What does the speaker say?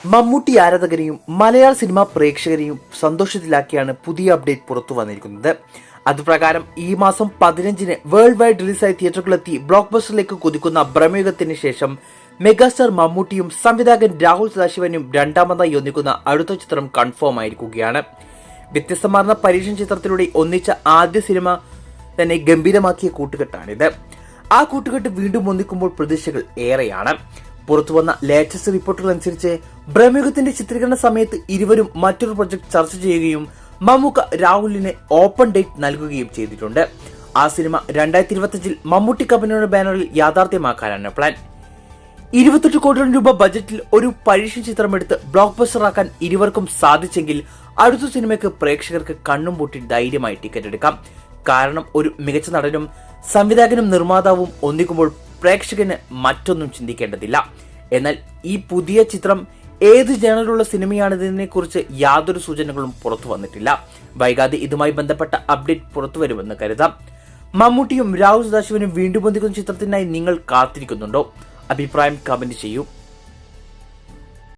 മമ്മൂട്ടി ആരാധകരെയും മലയാള cinema പ്രേക്ഷകരെയും സന്തോഷത്തിലാക്കിയാണ് പുതിയ update പുറത്തു വന്നിരിക്കുന്നത്. അതുപ്രകാരം ഈ മാസം 15-ന് വേൾഡ് വൈഡ് റിലീസായി തിയേറ്ററുകളിലെത്തി ബ്ലോക്ക് ബസ്റ്ററിലേക്ക് കുതിക്കുന്ന ബ്രഹ്മയുഗത്തിന് ശേഷം മെഗാസ്റ്റാർ മമ്മൂട്ടിയും സംവിധായകൻ രാഹുൽ സദാശിവനും രണ്ടാമതായി ഒന്നിക്കുന്ന അടുത്ത ചിത്രം കൺഫേം ആയിരിക്കുകയാണ്. വ്യത്യസ്തമാർന്ന പരീക്ഷണ ചിത്രത്തിലൂടെ ഒന്നിച്ച ആദ്യ സിനിമ തന്നെ ഗംഭീരമാക്കിയ കൂട്ടുകെട്ടാണിത്. ആ കൂട്ടുകെട്ട് വീണ്ടും ഒന്നിക്കുമ്പോൾ പ്രതീക്ഷകൾ ഏറെയാണ്. പുറത്തുവന്ന ലേറ്റസ്റ്റ് റിപ്പോർട്ടുകൾ അനുസരിച്ച് ബ്രഹ്മയുഗത്തിന്റെ ചിത്രീകരണ സമയത്ത് ഇരുവരും മറ്റൊരു പ്രൊജക്ട് ചർച്ച ചെയ്യുകയും മമ്മൂക്ക രാഹുലിന് ഓപ്പൺ ഡേറ്റ് നൽകുകയും ചെയ്തിട്ടുണ്ട്. ആ സിനിമ 2025-ൽ മമ്മൂട്ടി കമ്പനിയുടെ ബാനറിൽ യാഥാർത്ഥ്യമാക്കാനാണ് പ്ലാൻ. 28 കോടി രൂപ ബജറ്റിൽ ഒരു പരീക്ഷണ ചിത്രമെടുത്ത് ബ്ലോക്ക് ബസ്റ്റർ ആക്കാൻ ഇരുവർക്കും സാധിച്ചെങ്കിൽ അടുത്ത സിനിമയ്ക്ക് പ്രേക്ഷകർക്ക് കണ്ണും പൂട്ടി ധൈര്യമായി ടിക്കറ്റ് എടുക്കാം. കാരണം ഒരു മികച്ച നടനും സംവിധായകനും നിർമ്മാതാവും ഒന്നിക്കുമ്പോൾ പ്രേക്ഷകന് മറ്റൊന്നും ചിന്തിക്കേണ്ടതില്ല. എന്നാൽ ഈ പുതിയ ചിത്രം ഏത് ജേണലുള്ള സിനിമയാണിതിനെ കുറിച്ച് യാതൊരു സൂചനകളും പുറത്തു വന്നിട്ടില്ല. വൈകാതെ ഇതുമായി ബന്ധപ്പെട്ട അപ്ഡേറ്റ് പുറത്തു വരുമെന്ന് കരുതാം. മമ്മൂട്ടിയും രാഹുൽ സദാശിവനും വീണ്ടും ഒന്നിക്കുന്ന ചിത്രത്തിനായി നിങ്ങൾ കാത്തിരിക്കുന്നുണ്ടോ? അഭിപ്രായം കമന്റ് ചെയ്യൂ.